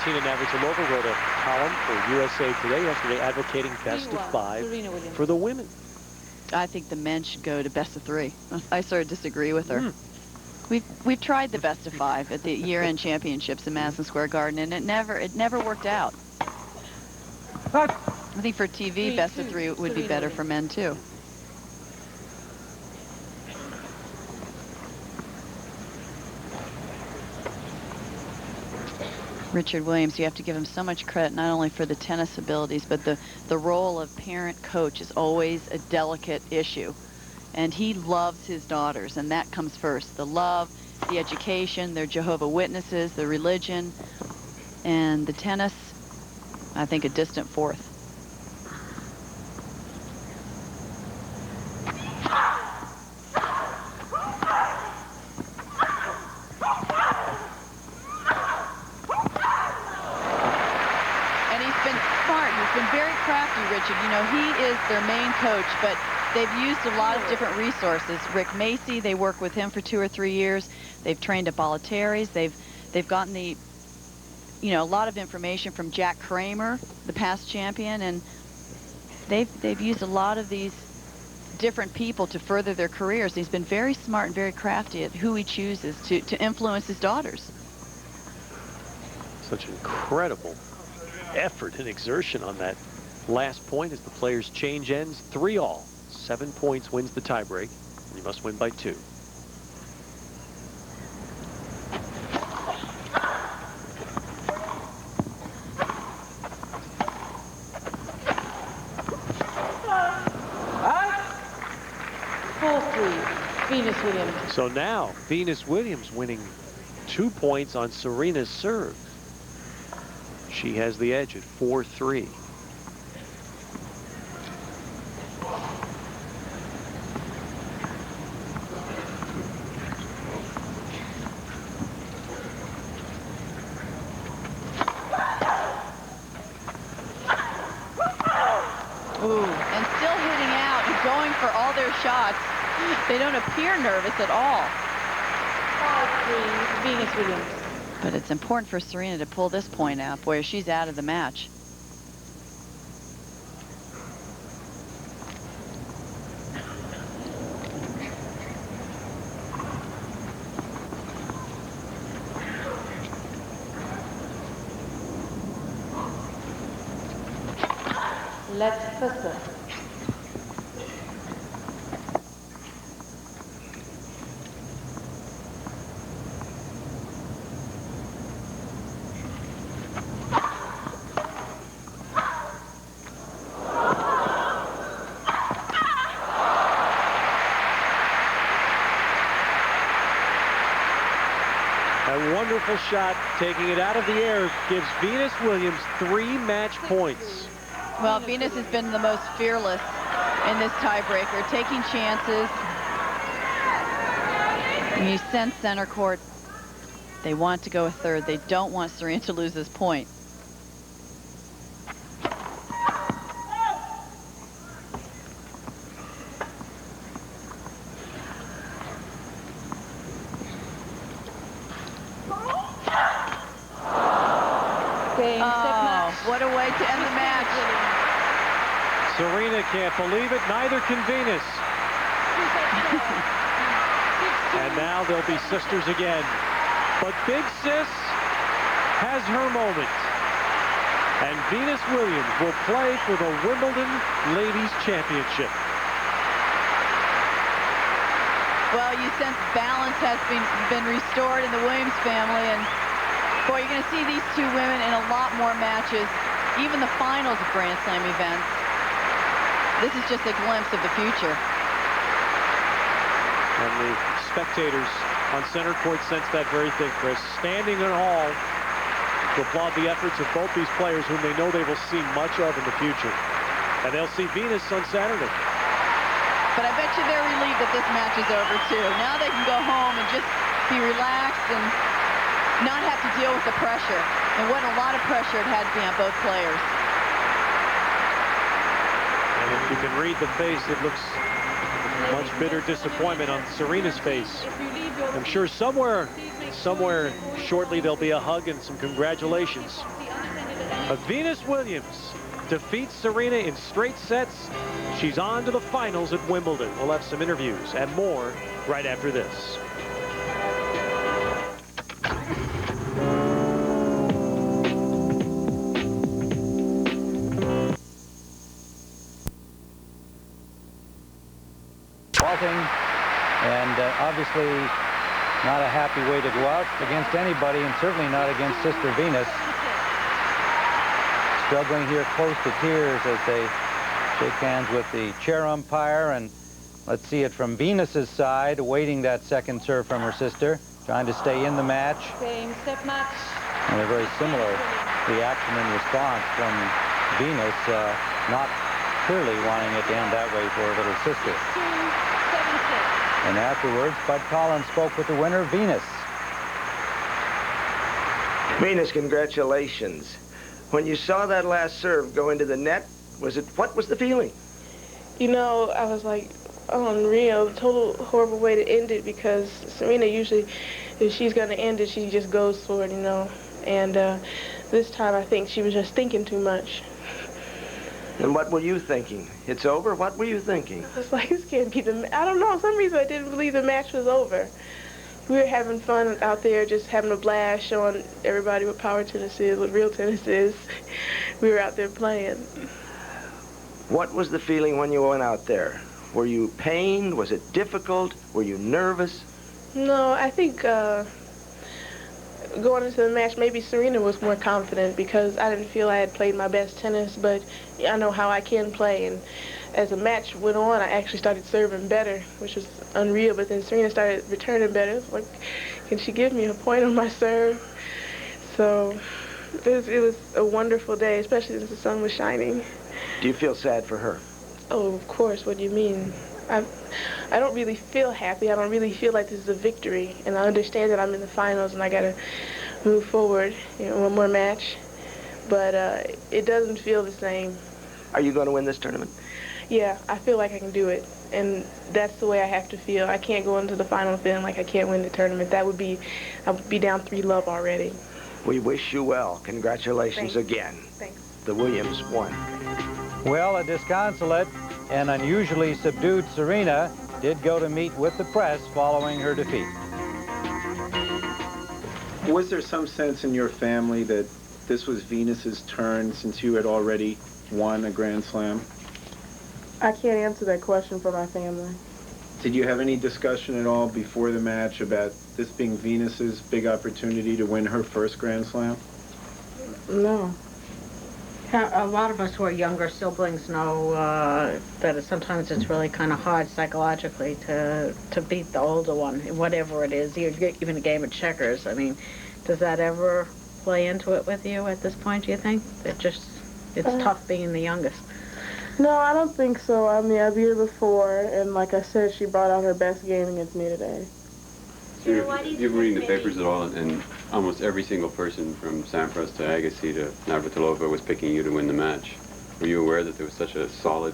Martina Navratilova wrote a column for USA Today yesterday advocating best of 5 for the women. I think the men should go to best of 3. I sort of disagree with her. We've tried the best of 5 at the year-end championships in Madison Square Garden, and it never worked out. I think for TV, best of 3 would be better for men too. Richard Williams, you have to give him so much credit, not only for the tennis abilities, but the role of parent-coach is always a delicate issue. And he loves his daughters, and that comes first. The love, the education, their Jehovah's Witnesses, the religion, and the tennis, I think, a distant fourth. Richard, you know, he is their main coach, but they've used a lot of different resources. Rick Macy, they work with him for 2 or 3 years. They've trained at Bollettieri's. They've gotten a lot of information from Jack Kramer, the past champion, and they've used a lot of these different people to further their careers. He's been very smart and very crafty at who he chooses to influence his daughters. Such incredible effort and exertion on that last point as the players change ends. 3-all. 7 points wins the tiebreak. You must win by 2. Venus Williams. So now Venus Williams winning 2 points on Serena's serve. She has the edge at 4-3. Shots. They don't appear nervous at all. 5-3, Venus Williams. But it's important for Serena to pull this point out where she's out of the match. Let's first. Wonderful shot, taking it out of the air, gives Venus Williams 3 match points. Well, Venus has been the most fearless in this tiebreaker, taking chances. And you sense center court, they want to go a third. They don't want Serena to lose this point. What a way to end the match. Serena can't believe it, neither can Venus. And now they'll be sisters again. But Big Sis has her moment. And Venus Williams will play for the Wimbledon Ladies Championship. Well, you sense balance has been restored in the Williams family, and boy, you're going to see these two women in a lot more matches, even the finals of Grand Slam events. This is just a glimpse of the future. And the spectators on center court sense that very thing, Chris. Standing in all to applaud the efforts of both these players whom they know they will see much of in the future. And they'll see Venus on Saturday. But I bet you they're relieved that this match is over, too. Now they can go home and just be relaxed and not have to deal with the pressure. And what a lot of pressure it had to be on both players. And if you can read the face, it looks much bitter disappointment on Serena's face. I'm sure somewhere shortly there'll be a hug and some congratulations. Venus Williams defeats Serena in straight sets. She's on to the finals at Wimbledon. We'll have some interviews and more right after this. And obviously not a happy way to go out against anybody, and certainly not against Sister Venus. Struggling here close to tears as they shake hands with the chair umpire. And let's see it from Venus's side, awaiting that second serve from her sister, trying to stay in the match. Same set match. And a very similar reaction and response from Venus, not clearly wanting it to end that way for her little sister. And afterwards, Bud Collins spoke with the winner, Venus. Venus, congratulations. When you saw that last serve go into the net, what was the feeling? You know, I was like, unreal, total horrible way to end it, because Serena usually, if she's going to end it, she just goes for it, you know. And this time I think she was just thinking too much. And what were you thinking? It's over? What were you thinking? I was like, this can't be I don't know, for some reason I didn't believe the match was over. We were having fun out there, just having a blast, showing everybody what power tennis is, what real tennis is. We were out there playing. What was the feeling when you went out there? Were you pained? Was it difficult? Were you nervous? No, I think going into the match, maybe Serena was more confident, because I didn't feel I had played my best tennis, but I know how I can play. And as the match went on, I actually started serving better, which was unreal. But then Serena started returning better. Like, can she give me a point on my serve? So it was a wonderful day, especially since the sun was shining. Do you feel sad for her? Oh, of course. What do you mean? I don't really feel happy. I don't really feel like this is a victory. And I understand that I'm in the finals and I got to move forward, you know, one more match. But it doesn't feel the same. Are you going to win this tournament? Yeah, I feel like I can do it. And that's the way I have to feel. I can't go into the final feeling like I can't win the tournament. I would be down 3-love already. We wish you well. Congratulations Thanks. again. Thanks. The Williams won. Well, a disconsolate and unusually subdued Serena did go to meet with the press following her defeat. Was there some sense in your family that this was Venus's turn, since you had already won a Grand Slam? I can't answer that question for my family. Did you have any discussion at all before the match about this being Venus's big opportunity to win her first Grand Slam? No. A lot of us who are younger siblings know that sometimes it's really kind of hard psychologically to beat the older one, whatever it is, even a game of checkers. I mean, does that ever play into it with you at this point, do you think? It's tough being the youngest. No, I don't think so. I mean, I beat her before, and like I said, she brought out her best game against me today. So you've been reading the papers at all, and almost every single person from Sampras to Agassi to Navratilova was picking you to win the match. Were you aware that there was such a solid,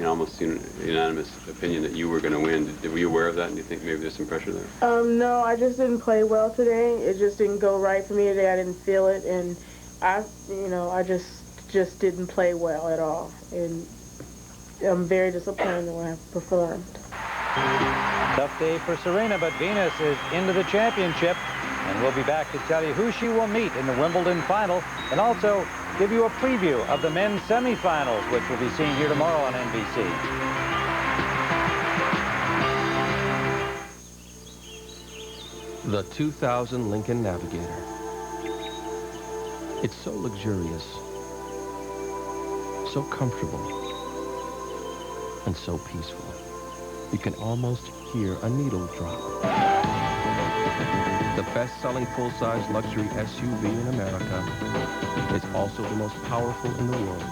almost unanimous opinion that you were going to win? Were you aware of that, and do you think maybe there's some pressure there? No, I just didn't play well today. It just didn't go right for me today. I didn't feel it, and I just didn't play well at all. And I'm very disappointed in what I performed. Tough day for Serena, but Venus is into the championship, and we'll be back to tell you who she will meet in the Wimbledon final, and also give you a preview of the men's semifinals, which will be seen here tomorrow on NBC. The 2000 Lincoln Navigator. It's so luxurious, so comfortable, and so peaceful. You can almost hear a needle drop. The best-selling full-size luxury SUV in America is also the most powerful in the world.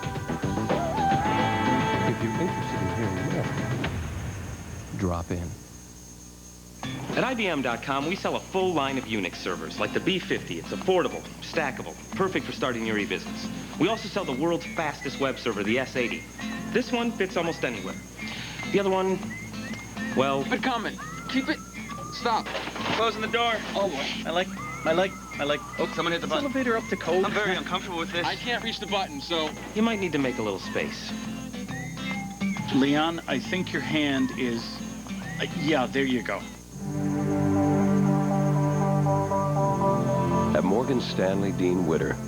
If you're interested in hearing more, drop in. At IBM.com, we sell a full line of Unix servers, like the B50. It's affordable, stackable, perfect for starting your e-business. We also sell the world's fastest web server, the S80. This one fits almost anywhere. The other one, well... Keep it coming. Keep it... Stop. Closing the door. Oh, boy. I like I like... Oh, someone hit the button. Elevator up to code. I'm very uncomfortable with this. I can't reach the button, so... You might need to make a little space. Leon, I think your hand is... yeah, there you go. At Morgan Stanley Dean Witter,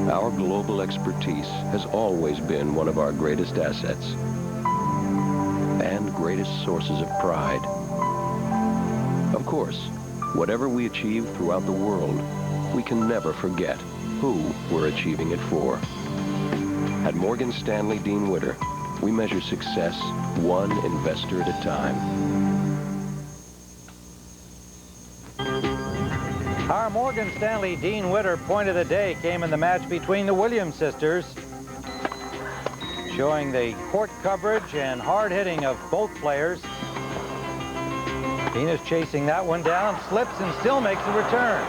our global expertise has always been one of our greatest assets and greatest sources of pride. Of course, whatever we achieve throughout the world, we can never forget who we're achieving it for. At Morgan Stanley Dean Witter, we measure success one investor at a time. Our Morgan Stanley Dean Witter point of the day came in the match between the Williams sisters, showing the court coverage and hard hitting of both players. Venus chasing that one down, slips and still makes the return.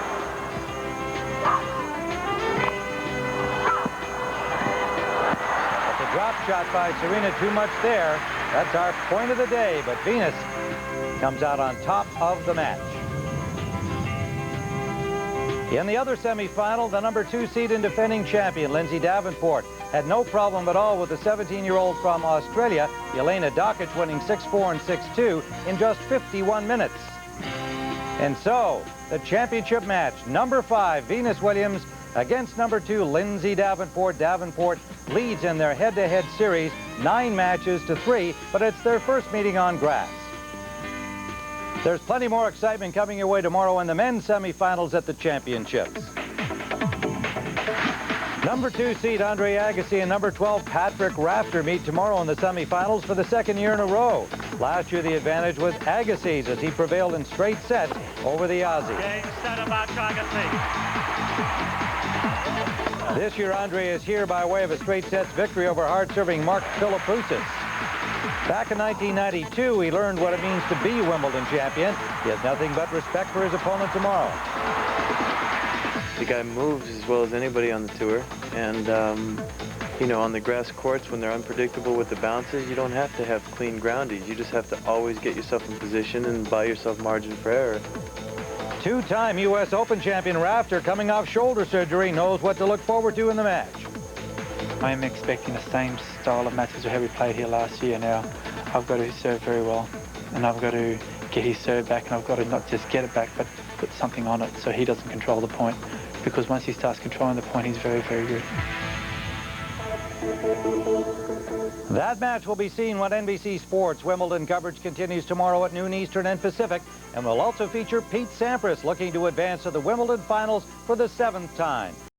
But the drop shot by Serena too much there. That's our point of the day, but Venus comes out on top of the match. In the other semifinal, the number 2 seed and defending champion, Lindsay Davenport, had no problem at all with the 17-year-old from Australia, Jelena Dokic, winning 6-4 and 6-2 in just 51 minutes. And so, the championship match, number 5, Venus Williams, against number 2, Lindsay Davenport. Davenport leads in their head-to-head series, 9 matches to 3, but it's their first meeting on grass. There's plenty more excitement coming your way tomorrow in the men's semifinals at the championships. Number 2 seed Andre Agassi and number 12 Patrick Rafter meet tomorrow in the semifinals for the second year in a row. Last year the advantage was Agassi's as he prevailed in straight sets over the Aussie. Game set about Agassi. This year Andre is here by way of a straight sets victory over hard-serving Mark Philippoussis. Back in 1992, he learned what it means to be a Wimbledon champion. He has nothing but respect for his opponent tomorrow. The guy moves as well as anybody on the tour, and you know, on the grass courts when they're unpredictable with the bounces, you don't have to have clean groundies. You just have to always get yourself in position and buy yourself margin for error. 2-time U.S. Open champion Rafter, coming off shoulder surgery, knows what to look forward to in the match. I'm expecting the same style of matches we played here last year now. I've got to serve very well, and I've got to get his serve back, and I've got to not just get it back, but put something on it so he doesn't control the point. Because once he starts controlling the point, he's very, very good. That match will be seen when NBC Sports Wimbledon coverage continues tomorrow at noon Eastern and Pacific, and will also feature Pete Sampras looking to advance to the Wimbledon finals for the 7th time.